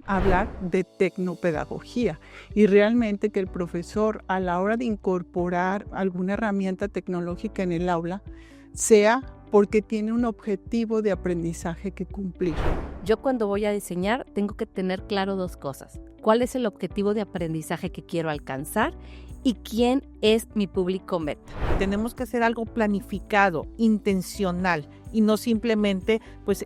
hablar de tecnopedagogía y realmente que el profesor a la hora de incorporar alguna herramienta tecnológica en el aula sea porque tiene un objetivo de aprendizaje que cumplir. Yo cuando voy a diseñar tengo que tener claro dos cosas. ¿Cuál es el objetivo de aprendizaje que quiero alcanzar? ¿Y quién es mi público meta? Tenemos que hacer algo planificado, intencional y no simplemente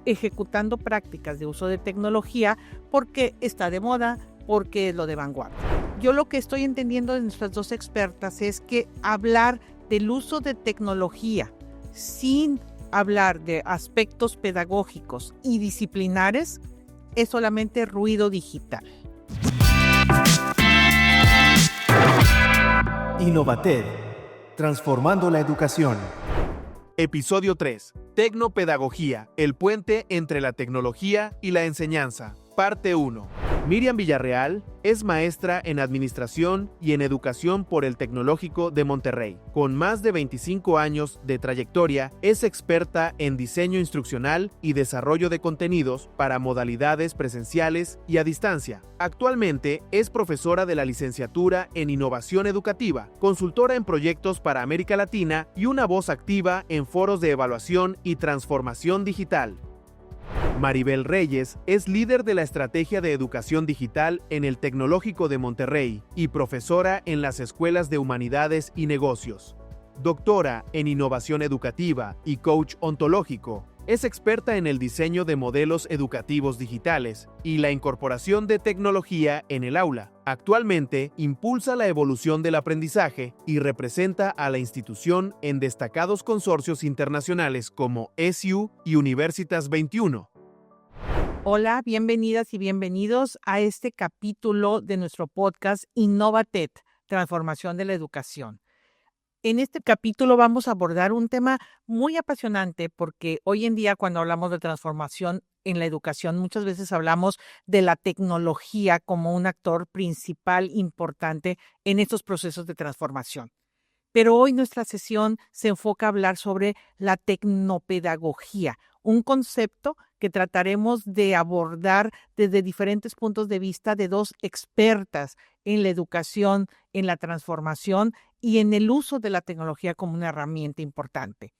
ejecutando prácticas de uso de tecnología porque está de moda, porque es lo de vanguardia. Yo lo que estoy entendiendo de nuestras dos expertas es que hablar del uso de tecnología sin hablar de aspectos pedagógicos y disciplinares es solamente ruido digital. Innovated, transformando la educación. Episodio 3. Tecnopedagogía, el puente entre la tecnología y la enseñanza. Parte 1. Miriam Villarreal es maestra en Administración y en Educación por el Tecnológico de Monterrey. Con más de 25 años de trayectoria, es experta en diseño instruccional y desarrollo de contenidos para modalidades presenciales y a distancia. Actualmente es profesora de la licenciatura en Innovación Educativa, consultora en proyectos para América Latina y una voz activa en foros de evaluación y transformación digital. Maribel Reyes es líder de la estrategia de educación digital en el Tecnológico de Monterrey y profesora en las escuelas de humanidades y negocios. Doctora en innovación educativa y coach ontológico, es experta en el diseño de modelos educativos digitales y la incorporación de tecnología en el aula. Actualmente impulsa la evolución del aprendizaje y representa a la institución en destacados consorcios internacionales como ESU y Universitas 21. Hola, bienvenidas y bienvenidos a este capítulo de nuestro podcast Innovated, Transformación de la Educación. En este capítulo vamos a abordar un tema muy apasionante porque hoy en día cuando hablamos de transformación en la educación muchas veces hablamos de la tecnología como un actor principal importante en estos procesos de transformación. Pero hoy nuestra sesión se enfoca a hablar sobre la tecnopedagogía, un concepto que trataremos de abordar desde diferentes puntos de vista de dos expertas en la educación, en la transformación y en el uso de la tecnología como una herramienta importante.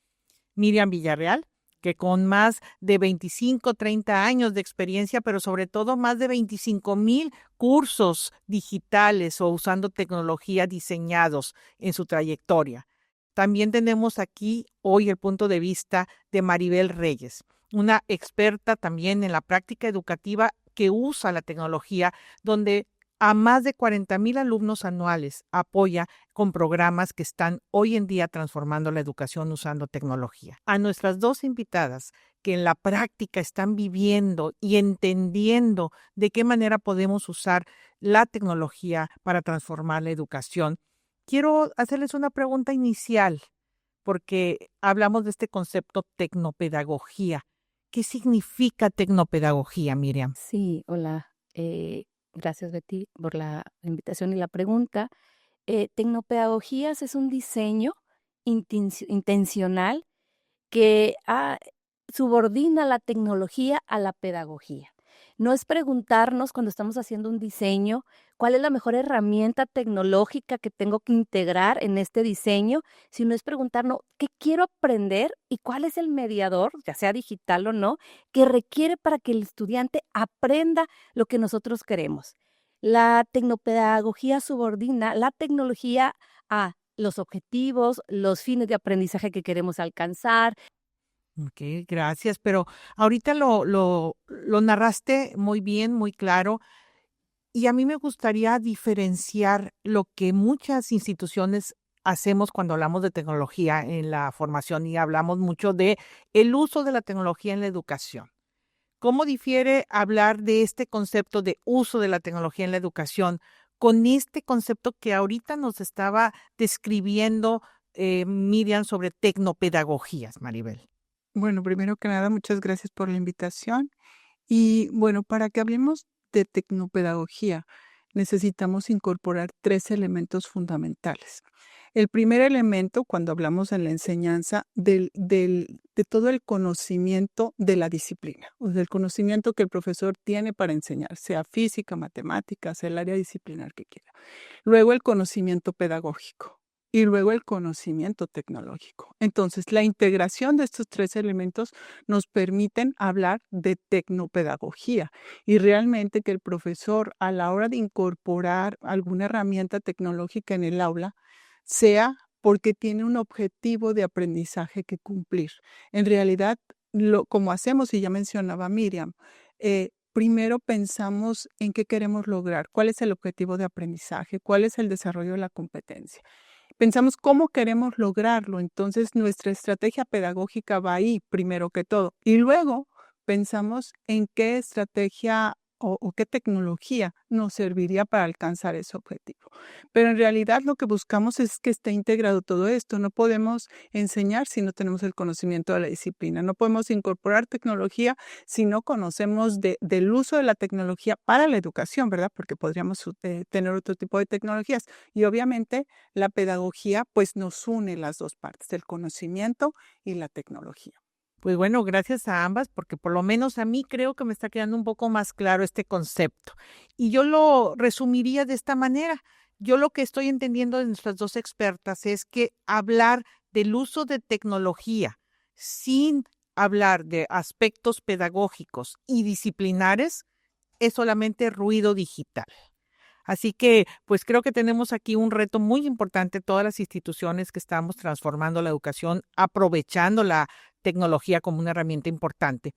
Miriam Villarreal, que con más de 25, 30 años de experiencia, pero sobre todo más de 25,000 cursos digitales o usando tecnología diseñados en su trayectoria. También tenemos aquí hoy el punto de vista de Maribel Reyes, una experta también en la práctica educativa que usa la tecnología, donde a más de 40,000 alumnos anuales apoya con programas que están hoy en día transformando la educación usando tecnología. A nuestras dos invitadas que en la práctica están viviendo y entendiendo de qué manera podemos usar la tecnología para transformar la educación, quiero hacerles una pregunta inicial, porque hablamos de este concepto tecnopedagogía. ¿Qué significa tecnopedagogía, Miriam? Sí, hola. Gracias, Betty, por la invitación y la pregunta. Tecnopedagogías es un diseño intencional que subordina la tecnología a la pedagogía. No es preguntarnos cuando estamos haciendo un diseño cuál es la mejor herramienta tecnológica que tengo que integrar en este diseño, sino es preguntarnos qué quiero aprender y cuál es el mediador, ya sea digital o no, que requiere para que el estudiante aprenda lo que nosotros queremos. La tecnopedagogía subordina la tecnología a los objetivos, los fines de aprendizaje que queremos alcanzar. Ok, gracias, pero ahorita lo narraste muy bien, muy claro, y a mí me gustaría diferenciar lo que muchas instituciones hacemos cuando hablamos de tecnología en la formación y hablamos mucho de el uso de la tecnología en la educación. ¿Cómo difiere hablar de este concepto de uso de la tecnología en la educación con este concepto que ahorita nos estaba describiendo Miriam sobre tecnopedagogías, Maribel? Bueno, primero que nada, muchas gracias por la invitación. Y bueno, para que hablemos de tecnopedagogía, necesitamos incorporar tres elementos fundamentales. El primer elemento, cuando hablamos en la enseñanza, de todo el conocimiento de la disciplina, o del conocimiento que el profesor tiene para enseñar, sea física, matemáticas, el área disciplinar que quiera. Luego el conocimiento pedagógico y luego el conocimiento tecnológico. Entonces, la integración de estos tres elementos nos permiten hablar de tecnopedagogía y realmente que el profesor, a la hora de incorporar alguna herramienta tecnológica en el aula, sea porque tiene un objetivo de aprendizaje que cumplir. En realidad, como hacemos, y ya mencionaba Miriam, primero pensamos en qué queremos lograr, cuál es el objetivo de aprendizaje, cuál es el desarrollo de la competencia. Pensamos cómo queremos lograrlo, entonces nuestra estrategia pedagógica va ahí primero que todo. Y luego pensamos en qué estrategia o qué tecnología nos serviría para alcanzar ese objetivo. Pero en realidad lo que buscamos es que esté integrado todo esto. No podemos enseñar si no tenemos el conocimiento de la disciplina. No podemos incorporar tecnología si no conocemos del uso de la tecnología para la educación, ¿verdad? Porque podríamos tener otro tipo de tecnologías. Y obviamente la pedagogía pues nos une las dos partes, el conocimiento y la tecnología. Pues bueno, gracias a ambas, porque por lo menos a mí creo que me está quedando un poco más claro este concepto. Y yo lo resumiría de esta manera. Yo lo que estoy entendiendo de nuestras dos expertas es que hablar del uso de tecnología sin hablar de aspectos pedagógicos y disciplinares es solamente ruido digital. Así que, pues creo que tenemos aquí un reto muy importante, todas las instituciones que estamos transformando la educación, aprovechando la tecnología como una herramienta importante,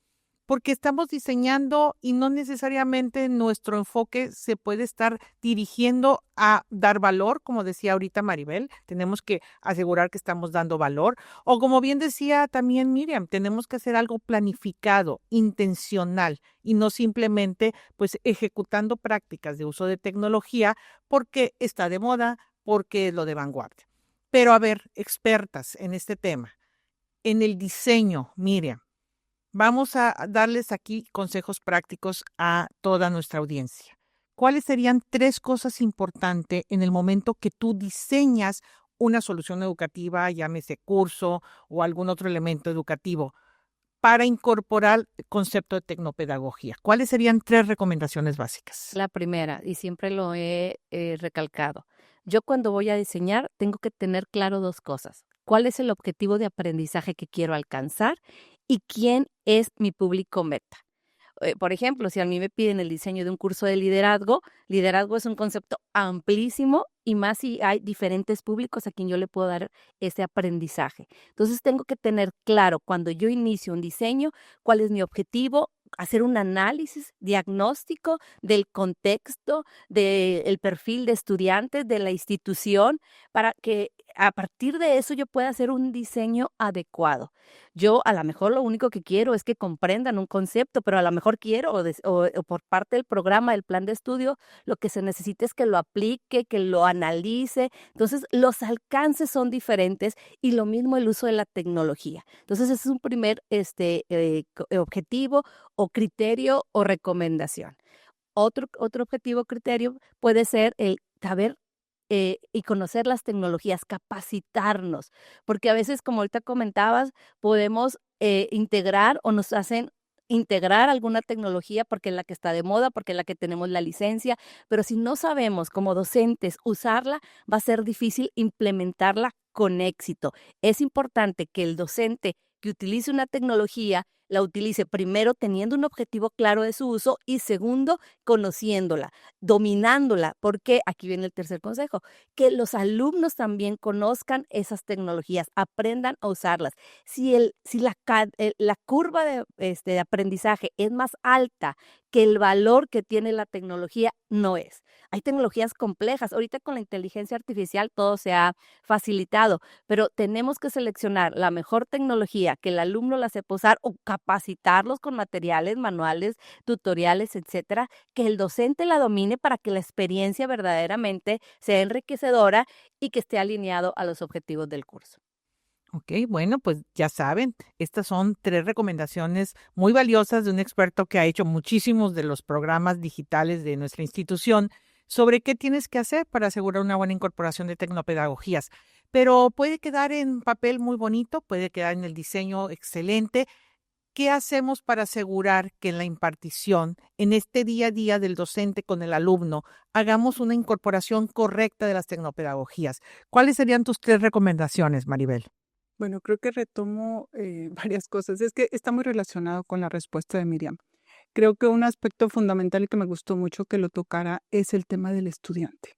porque estamos diseñando y no necesariamente nuestro enfoque se puede estar dirigiendo a dar valor, como decía ahorita Maribel, tenemos que asegurar que estamos dando valor, o como bien decía también Miriam, tenemos que hacer algo planificado, intencional, y no simplemente pues ejecutando prácticas de uso de tecnología porque está de moda, porque es lo de vanguardia. Pero a ver, expertas en este tema, en el diseño, Miriam, vamos a darles aquí consejos prácticos a toda nuestra audiencia. ¿Cuáles serían 3 cosas importantes en el momento que tú diseñas una solución educativa, llámese curso o algún otro elemento educativo, para incorporar el concepto de tecnopedagogía? ¿Cuáles serían 3 recomendaciones básicas? La primera, y siempre lo he recalcado, yo cuando voy a diseñar tengo que tener claro 2 cosas. ¿Cuál es el objetivo de aprendizaje que quiero alcanzar? ¿Y quién es mi público meta? Por ejemplo, si a mí me piden el diseño de un curso de liderazgo, liderazgo es un concepto amplísimo y más si hay diferentes públicos a quien yo le puedo dar ese aprendizaje. Entonces tengo que tener claro cuando yo inicio un diseño, cuál es mi objetivo, hacer un análisis diagnóstico del contexto, del perfil de estudiantes, de la institución, para que a partir de eso yo pueda hacer un diseño adecuado. Yo a lo mejor lo único que quiero es que comprendan un concepto, pero a lo mejor quiero o por parte del programa, del plan de estudio, lo que se necesita es que lo aplique, que lo analice. Entonces, los alcances son diferentes y lo mismo el uso de la tecnología. Entonces, ese es un primer objetivo o criterio o recomendación. Otro objetivo o criterio puede ser el saber y conocer las tecnologías, capacitarnos, porque a veces, como ahorita comentabas, podemos integrar o nos hacen integrar alguna tecnología porque es la que está de moda, porque es la que tenemos la licencia, pero si no sabemos como docentes usarla, va a ser difícil implementarla con éxito. Es importante que el docente que utilice una tecnología la utilice primero teniendo un objetivo claro de su uso y segundo, conociéndola, dominándola, porque aquí viene el tercer consejo, que los alumnos también conozcan esas tecnologías, aprendan a usarlas. Si la curva de aprendizaje es más alta que el valor que tiene la tecnología, no es. Hay tecnologías complejas. Ahorita con la inteligencia artificial todo se ha facilitado, pero tenemos que seleccionar la mejor tecnología que el alumno la sepa usar o capacitarlos con materiales, manuales, tutoriales, etcétera, que el docente la domine para que la experiencia verdaderamente sea enriquecedora y que esté alineado a los objetivos del curso. Ok, bueno, pues ya saben, estas son 3 recomendaciones muy valiosas de un experto que ha hecho muchísimos de los programas digitales de nuestra institución sobre qué tienes que hacer para asegurar una buena incorporación de tecnopedagogías. pero puede quedar en papel muy bonito, puede quedar en el diseño excelente. ¿Qué hacemos para asegurar que en la impartición, en este día a día del docente con el alumno, hagamos una incorporación correcta de las tecnopedagogías? ¿Cuáles serían tus 3 recomendaciones, Maribel? Bueno, creo que retomo varias cosas. Es que está muy relacionado con la respuesta de Miriam. Creo que un aspecto fundamental y que me gustó mucho que lo tocara es el tema del estudiante.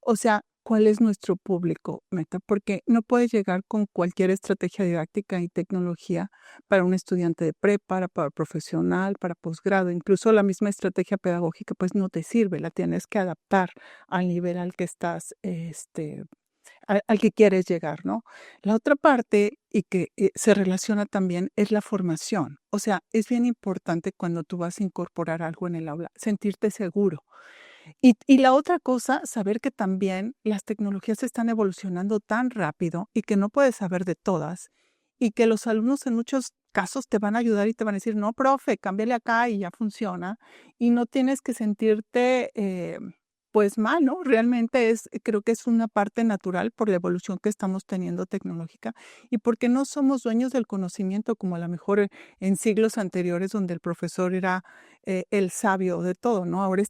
O sea, ¿cuál es nuestro público meta? Porque no puedes llegar con cualquier estrategia didáctica y tecnología para un estudiante de prepa, para profesional, para posgrado. Incluso la misma estrategia pedagógica pues no te sirve, la tienes que adaptar al nivel al que estás, al que quieres llegar, ¿no? La otra parte y que se relaciona también es la formación. O sea, es bien importante cuando tú vas a incorporar algo en el aula, sentirte seguro. Y la otra cosa, saber que también las tecnologías están evolucionando tan rápido y que no puedes saber de todas y que los alumnos en muchos casos te van a ayudar y te van a decir, no, profe, cámbiale acá y ya funciona. Y no tienes que sentirte pues mal, ¿no? Realmente creo que es una parte natural por la evolución que estamos teniendo tecnológica y porque no somos dueños del conocimiento como a lo mejor en siglos anteriores donde el profesor era el sabio de todo, ¿no? Ahora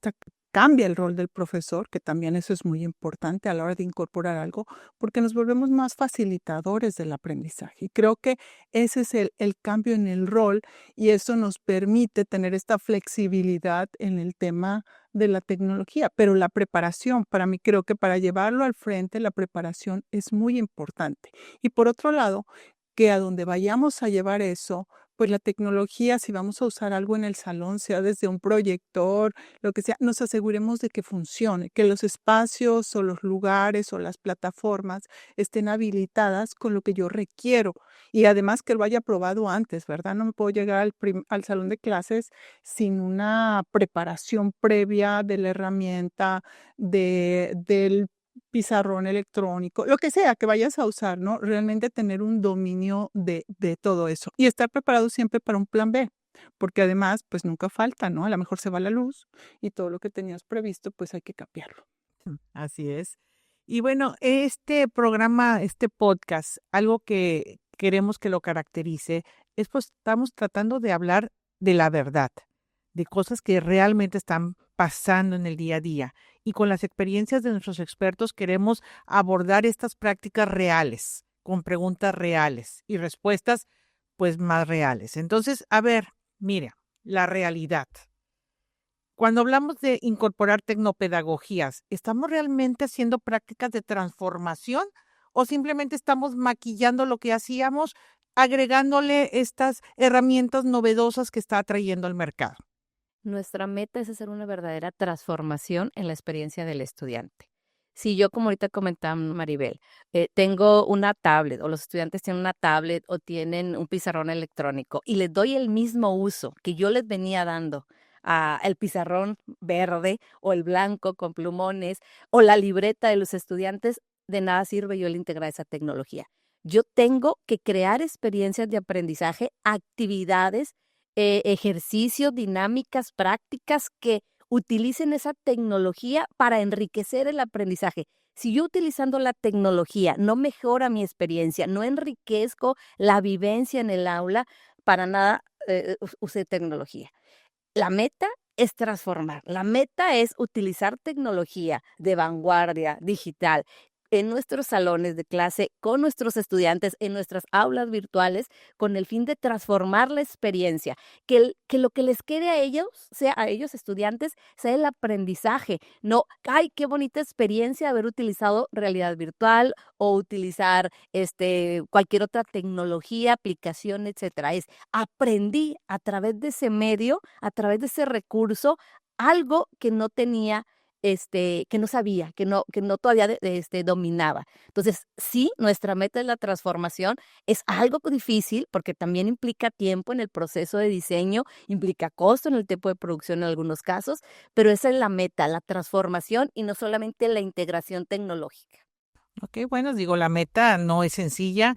cambia el rol del profesor, que también eso es muy importante a la hora de incorporar algo, porque nos volvemos más facilitadores del aprendizaje. Y creo que ese es el cambio en el rol y eso nos permite tener esta flexibilidad en el tema de la tecnología. Pero la preparación, para mí creo que para llevarlo al frente, la preparación es muy importante. Y por otro lado, que a donde vayamos a llevar eso, pues la tecnología, si vamos a usar algo en el salón, sea desde un proyector, lo que sea, nos aseguremos de que funcione, que los espacios o los lugares o las plataformas estén habilitadas con lo que yo requiero y además que lo haya probado antes, ¿verdad? No me puedo llegar al salón de clases sin una preparación previa de la herramienta, del pizarrón electrónico, lo que sea que vayas a usar, ¿no? Realmente tener un dominio de todo eso y estar preparado siempre para un plan B, porque además, pues nunca falta, ¿no? A lo mejor se va la luz y todo lo que tenías previsto, pues hay que cambiarlo. Así es. Y bueno, este programa, este podcast, algo que queremos que lo caracterice es pues estamos tratando de hablar de la verdad, de cosas que realmente están pasando en el día a día. Y con las experiencias de nuestros expertos queremos abordar estas prácticas reales, con preguntas reales y respuestas pues más reales. Entonces, a ver, mira, la realidad. Cuando hablamos de incorporar tecnopedagogías, ¿estamos realmente haciendo prácticas de transformación o simplemente estamos maquillando lo que hacíamos, agregándole estas herramientas novedosas que está trayendo el mercado? Nuestra meta es hacer una verdadera transformación en la experiencia del estudiante. Si yo, como ahorita comentaba Maribel, tengo una tablet o los estudiantes tienen una tablet o tienen un pizarrón electrónico y les doy el mismo uso que yo les venía dando a el pizarrón verde o el blanco con plumones o la libreta de los estudiantes, de nada sirve yo el integrar esa tecnología. Yo tengo que crear experiencias de aprendizaje, actividades, ejercicios, dinámicas, prácticas que utilicen esa tecnología para enriquecer el aprendizaje. Si yo utilizando la tecnología no mejora mi experiencia, no enriquezco la vivencia en el aula, para nada use tecnología. La meta es transformar. La meta es utilizar tecnología de vanguardia digital en nuestros salones de clase, con nuestros estudiantes, en nuestras aulas virtuales, con el fin de transformar la experiencia, que lo que les quede a ellos estudiantes, sea el aprendizaje. No, ay, qué bonita experiencia haber utilizado realidad virtual o utilizar cualquier otra tecnología, aplicación, etcétera. Aprendí a través de ese medio, a través de ese recurso, algo que no tenía, que no sabía, que no todavía dominaba. Entonces, sí, nuestra meta es la transformación. Es algo difícil porque también implica tiempo en el proceso de diseño, implica costo en el tiempo de producción en algunos casos, pero esa es la meta, la transformación y no solamente la integración tecnológica. Ok, bueno, digo, la meta no es sencilla,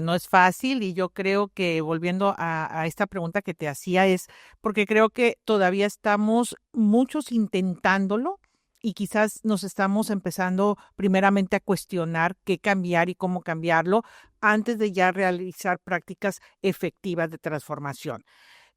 no es fácil y yo creo que volviendo a esta pregunta que te hacía es porque creo que todavía estamos muchos intentándolo y quizás nos estamos empezando primeramente a cuestionar qué cambiar y cómo cambiarlo antes de ya realizar prácticas efectivas de transformación.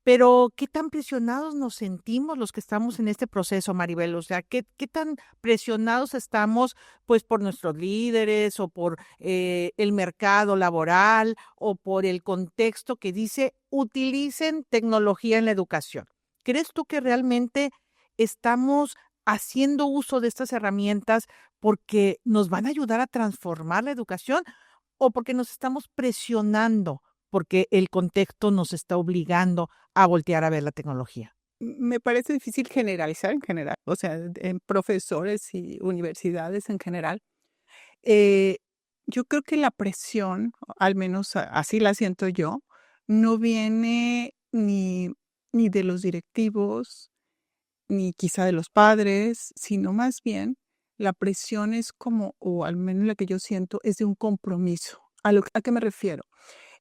Pero, ¿qué tan presionados nos sentimos los que estamos en este proceso, Maribel? O sea, ¿qué tan presionados estamos, pues, por nuestros líderes o por el mercado laboral o por el contexto que dice utilicen tecnología en la educación? ¿Crees tú que realmente estamos haciendo uso de estas herramientas porque nos van a ayudar a transformar la educación o porque nos estamos presionando porque el contexto nos está obligando a voltear a ver la tecnología? Me parece difícil generalizar en general, o sea, en profesores y universidades en general. Eh, yo creo que la presión, al menos así la siento yo, no viene ni de los directivos, ni quizá de los padres, sino más bien la presión es como, o al menos la que yo siento, es de un compromiso. ¿A qué me refiero?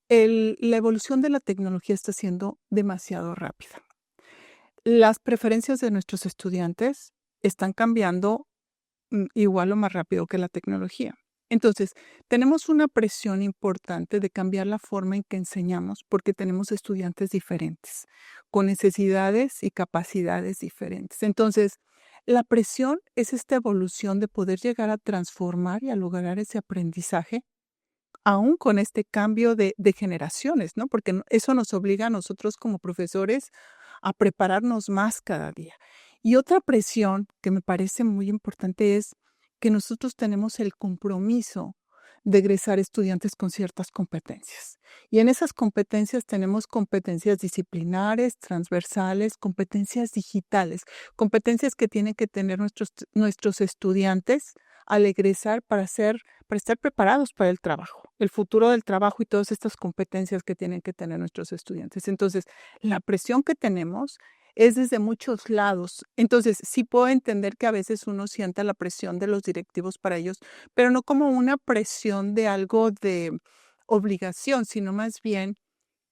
La evolución de la tecnología está siendo demasiado rápida. Las preferencias de nuestros estudiantes están cambiando igual o más rápido que la tecnología. Entonces, tenemos una presión importante de cambiar la forma en que enseñamos porque tenemos estudiantes diferentes, con necesidades y capacidades diferentes. Entonces, la presión es esta evolución de poder llegar a transformar y a lograr ese aprendizaje aún con este cambio de generaciones, ¿no? Porque eso nos obliga a nosotros como profesores a prepararnos más cada día. Y otra presión que me parece muy importante es que nosotros tenemos el compromiso de egresar estudiantes con ciertas competencias. Y en esas competencias tenemos competencias disciplinares, transversales, competencias digitales, competencias que tienen que tener nuestros estudiantes al egresar para estar preparados para el trabajo, el futuro del trabajo y todas estas competencias que tienen que tener nuestros estudiantes. Entonces, la presión que tenemos es desde muchos lados. Entonces, sí puedo entender que a veces uno sienta la presión de los directivos para ellos, pero no como una presión de algo de obligación, sino más bien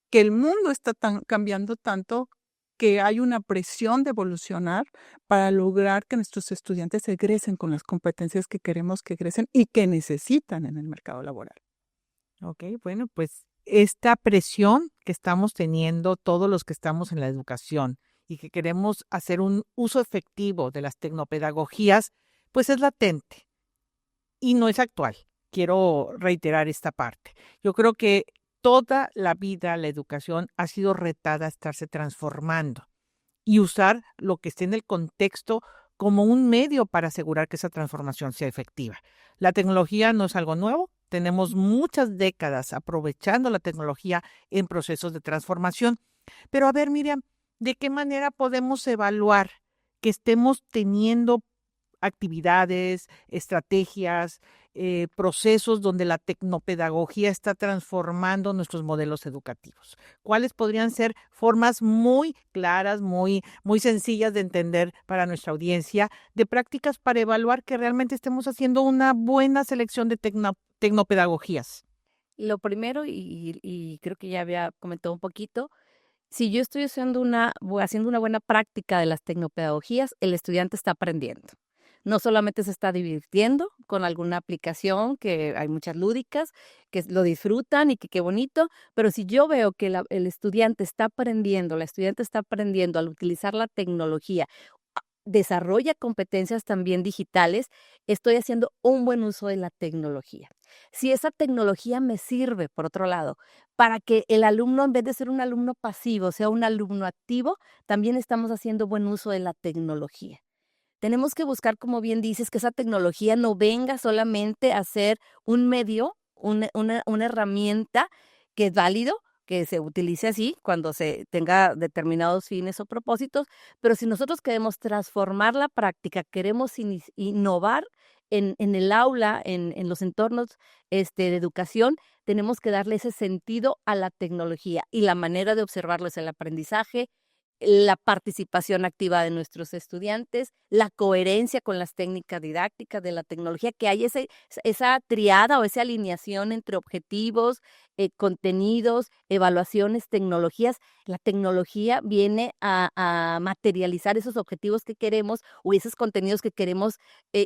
que el mundo está cambiando tanto que hay una presión de evolucionar para lograr que nuestros estudiantes egresen con las competencias que queremos que egresen y que necesitan en el mercado laboral. Ok, bueno, pues esta presión que estamos teniendo todos los que estamos en la educación y que queremos hacer un uso efectivo de las tecnopedagogías, pues es latente y no es actual. Quiero reiterar esta parte. Yo creo que toda la vida la educación ha sido retada a estarse transformando y usar lo que esté en el contexto como un medio para asegurar que esa transformación sea efectiva. La tecnología no es algo nuevo. Tenemos muchas décadas aprovechando la tecnología en procesos de transformación. Pero a ver, Miriam, ¿de qué manera podemos evaluar que estemos teniendo actividades, estrategias, procesos donde la tecnopedagogía está transformando nuestros modelos educativos? ¿Cuáles podrían ser formas muy claras, muy sencillas de entender para nuestra audiencia, de prácticas para evaluar que realmente estemos haciendo una buena selección de tecnopedagogías? Lo primero, y creo que ya había comentado un poquito, si yo estoy haciendo una buena práctica de las tecnopedagogías, el estudiante está aprendiendo. No solamente se está divirtiendo con alguna aplicación, que hay muchas lúdicas, que lo disfrutan y que qué bonito, pero si yo veo que el estudiante está aprendiendo, la estudiante está aprendiendo al utilizar la tecnología, desarrolla competencias también digitales, estoy haciendo un buen uso de la tecnología. Si esa tecnología me sirve, por otro lado, para que el alumno, en vez de ser un alumno pasivo, sea un alumno activo, también estamos haciendo buen uso de la tecnología. Tenemos que buscar, como bien dices, que esa tecnología no venga solamente a ser un medio, una herramienta que es válido, que se utilice así cuando se tenga determinados fines o propósitos, pero si nosotros queremos transformar la práctica, queremos innovar en el aula, en los entornos de educación, tenemos que darle ese sentido a la tecnología y la manera de observarlo es el aprendizaje, la participación activa de nuestros estudiantes, la coherencia con las técnicas didácticas de la tecnología, que hay esa triada o esa alineación entre objetivos, contenidos, evaluaciones, tecnologías. La tecnología viene a materializar esos objetivos que queremos o esos contenidos que queremos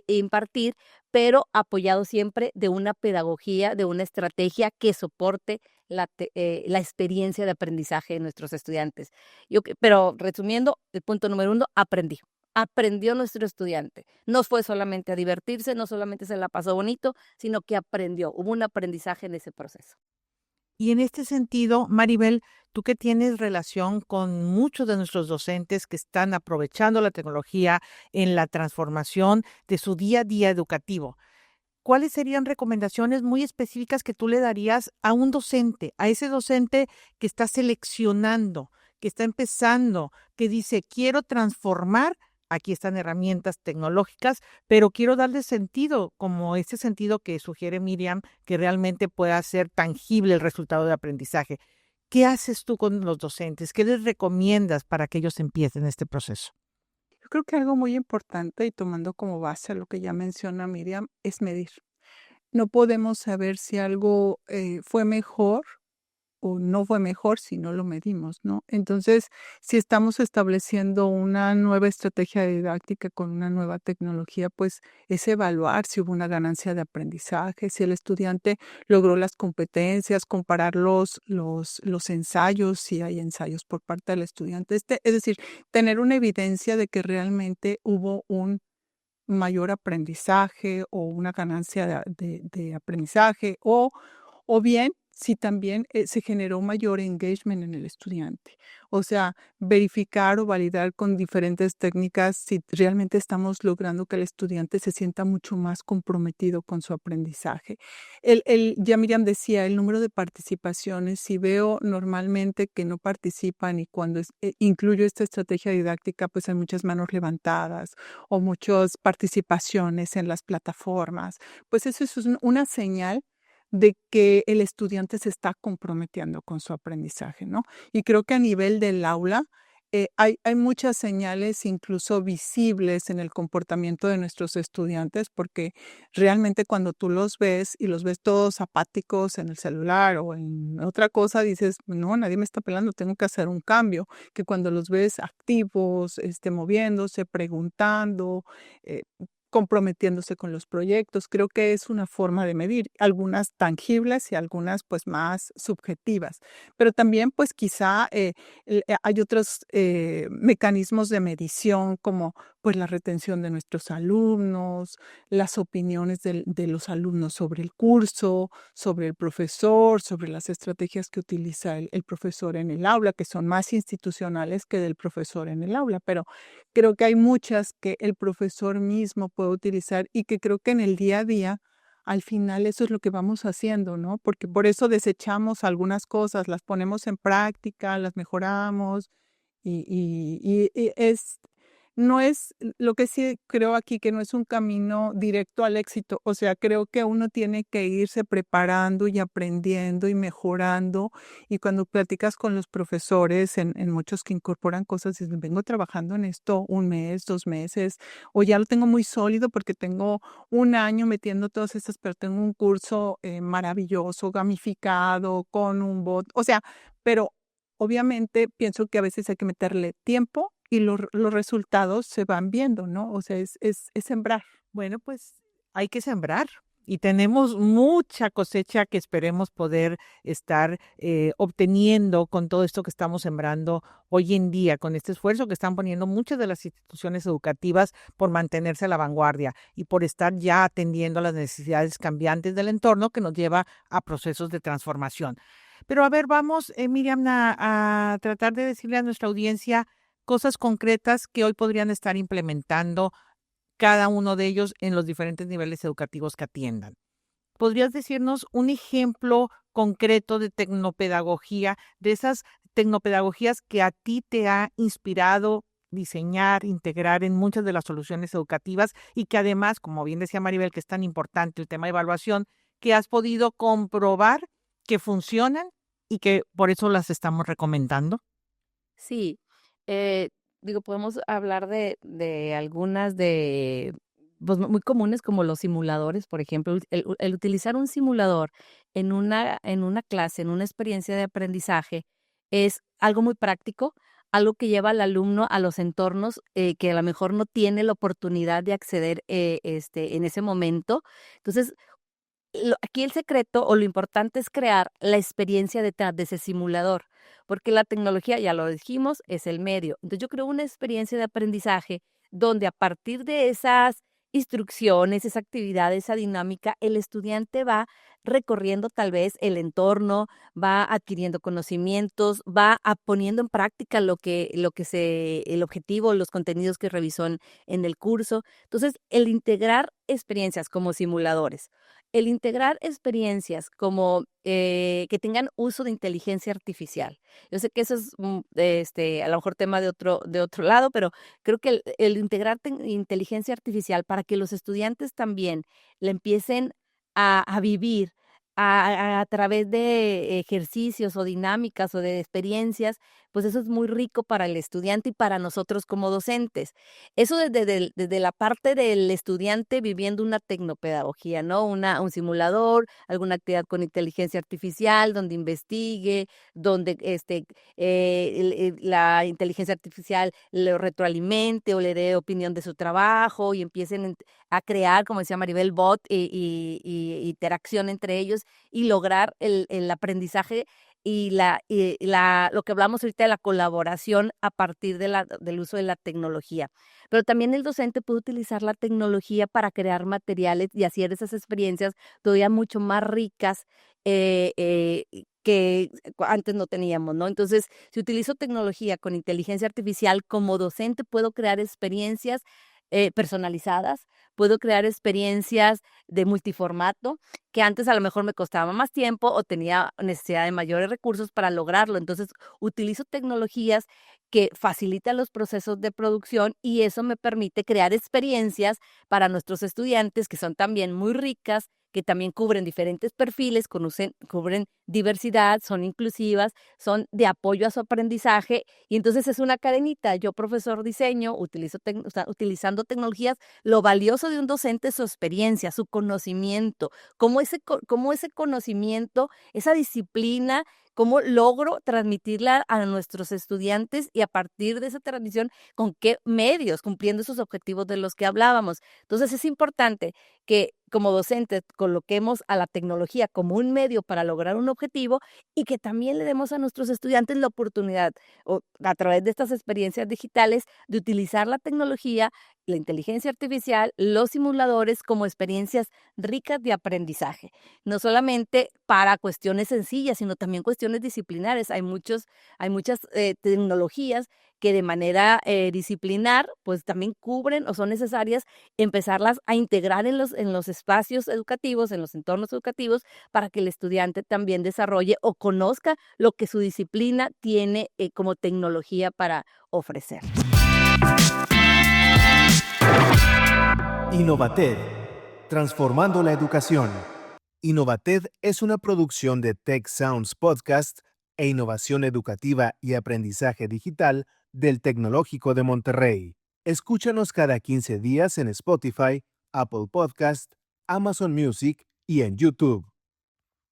impartir, pero apoyado siempre de una pedagogía, de una estrategia que soporte la experiencia de aprendizaje de nuestros estudiantes. Pero resumiendo, el punto número 1, aprendió nuestro estudiante. No fue solamente a divertirse, no solamente se la pasó bonito, sino que aprendió. Hubo un aprendizaje en ese proceso. Y en este sentido, Maribel, tú que tienes relación con muchos de nuestros docentes que están aprovechando la tecnología en la transformación de su día a día educativo, ¿cuáles serían recomendaciones muy específicas que tú le darías a un docente, a ese docente que está seleccionando, que está empezando, que dice, quiero transformar? Aquí están herramientas tecnológicas, pero quiero darle sentido, como ese sentido que sugiere Miriam, que realmente pueda ser tangible el resultado de aprendizaje. ¿Qué haces tú con los docentes? ¿Qué les recomiendas para que ellos empiecen este proceso? Yo creo que algo muy importante y tomando como base lo que ya menciona Miriam es medir. No podemos saber si algo fue mejor o no fue mejor si no lo medimos, ¿no? Entonces, si estamos estableciendo una nueva estrategia didáctica con una nueva tecnología, pues es evaluar si hubo una ganancia de aprendizaje, si el estudiante logró las competencias, comparar los ensayos, si hay ensayos por parte del estudiante. Es decir, tener una evidencia de que realmente hubo un mayor aprendizaje o una ganancia de aprendizaje o bien si también se generó mayor engagement en el estudiante. O sea, verificar o validar con diferentes técnicas si realmente estamos logrando que el estudiante se sienta mucho más comprometido con su aprendizaje. Ya Miriam decía, el número de participaciones, si veo normalmente que no participan y cuando incluyo esta estrategia didáctica, pues hay muchas manos levantadas o muchas participaciones en las plataformas, pues eso es una señal de que el estudiante se está comprometiendo con su aprendizaje, ¿no? Y creo que a nivel del aula hay muchas señales incluso visibles en el comportamiento de nuestros estudiantes, porque realmente cuando tú los ves y los ves todos apáticos en el celular o en otra cosa, dices, no, nadie me está pelando, tengo que hacer un cambio. Que cuando los ves activos, moviéndose, preguntando, eh, comprometiéndose con los proyectos. Creo que es una forma de medir, algunas tangibles y algunas pues más subjetivas. Pero también pues quizá hay otros mecanismos de medición como pues la retención de nuestros alumnos, las opiniones de los alumnos sobre el curso, sobre el profesor, sobre las estrategias que utiliza el profesor en el aula, que son más institucionales que del profesor en el aula. Pero creo que hay muchas que el profesor mismo puede utilizar y que creo que en el día a día, al final eso es lo que vamos haciendo, ¿no? Porque por eso desechamos algunas cosas, las ponemos en práctica, las mejoramos y no es, lo que sí creo aquí que no es un camino directo al éxito, o sea, creo que uno tiene que irse preparando y aprendiendo y mejorando, y cuando platicas con los profesores, en muchos que incorporan cosas, dicen, vengo trabajando en esto 1 mes, 2 meses, o ya lo tengo muy sólido porque tengo 1 año metiendo todas estas, pero tengo un curso maravilloso, gamificado, con un bot, o sea, pero obviamente pienso que a veces hay que meterle tiempo y los resultados se van viendo, ¿no? O sea, es sembrar. Bueno, pues hay que sembrar y tenemos mucha cosecha que esperemos poder estar obteniendo con todo esto que estamos sembrando hoy en día, con este esfuerzo que están poniendo muchas de las instituciones educativas por mantenerse a la vanguardia y por estar ya atendiendo a las necesidades cambiantes del entorno que nos lleva a procesos de transformación. Pero a ver, vamos, Miriam, a tratar de decirle a nuestra audiencia cosas concretas que hoy podrían estar implementando cada uno de ellos en los diferentes niveles educativos que atiendan. ¿Podrías decirnos un ejemplo concreto de tecnopedagogía, de esas tecnopedagogías que a ti te ha inspirado diseñar, integrar en muchas de las soluciones educativas y que además, como bien decía Maribel, que es tan importante el tema de evaluación, que has podido comprobar que funcionan y que por eso las estamos recomendando? Sí, Eh, podemos hablar de algunas pues, muy comunes como los simuladores, por ejemplo, el utilizar un simulador en una clase, en una experiencia de aprendizaje, es algo muy práctico, algo que lleva al alumno a los entornos que a lo mejor no tiene la oportunidad de acceder en ese momento. Entonces, aquí el secreto o lo importante es crear la experiencia detrás de ese simulador, porque la tecnología, ya lo dijimos, es el medio. Entonces yo creo una experiencia de aprendizaje donde a partir de esas instrucciones, esa actividad, esa dinámica, el estudiante va recorriendo tal vez el entorno, va adquiriendo conocimientos, poniendo en práctica el objetivo, los contenidos que revisó en el curso. Entonces, el integrar experiencias como simuladores, el integrar experiencias como que tengan uso de inteligencia artificial. Yo sé que eso es a lo mejor tema de otro lado, pero creo que el integrar inteligencia artificial para que los estudiantes también la empiecen a vivir a través de ejercicios o dinámicas o de experiencias, pues eso es muy rico para el estudiante y para nosotros como docentes. Eso desde la parte del estudiante viviendo una tecnopedagogía, ¿no? Un simulador, alguna actividad con inteligencia artificial, donde investigue, donde la inteligencia artificial lo retroalimente o le dé opinión de su trabajo y empiecen a crear, como decía Maribel, bot y interacción entre ellos y lograr el aprendizaje lo que hablamos ahorita de la colaboración a partir del uso de la tecnología. Pero también el docente puede utilizar la tecnología para crear materiales y hacer esas experiencias todavía mucho más ricas que antes no teníamos, ¿no? Entonces, si utilizo tecnología con inteligencia artificial como docente, puedo crear experiencias personalizadas, puedo crear experiencias de multiformato que antes a lo mejor me costaba más tiempo o tenía necesidad de mayores recursos para lograrlo. Entonces, utilizo tecnologías que facilitan los procesos de producción y eso me permite crear experiencias para nuestros estudiantes que son también muy ricas, que también cubren diferentes perfiles, cubren diversidad, son inclusivas, son de apoyo a su aprendizaje y entonces es una cadenita. Yo, profesor diseño, utilizando tecnologías, lo valioso de un docente es su experiencia, su conocimiento, cómo ese conocimiento, esa disciplina, cómo logro transmitirla a nuestros estudiantes y a partir de esa transmisión, con qué medios, cumpliendo esos objetivos de los que hablábamos. Entonces es importante que como docentes coloquemos a la tecnología como un medio para lograr un objetivo y que también le demos a nuestros estudiantes la oportunidad, a través de estas experiencias digitales, de utilizar la tecnología, la inteligencia artificial, los simuladores como experiencias ricas de aprendizaje. No solamente para cuestiones sencillas, sino también cuestiones disciplinares. Hay muchas tecnologías que de manera disciplinar, pues también cubren o son necesarias empezarlas a integrar en los espacios educativos, en los entornos educativos, para que el estudiante también desarrolle o conozca lo que su disciplina tiene como tecnología para ofrecer. Innovated, transformando la educación. Innovated es una producción de Tech Sounds Podcast e innovación educativa y aprendizaje digital del Tecnológico de Monterrey. Escúchanos cada 15 días en Spotify, Apple Podcast, Amazon Music y en YouTube.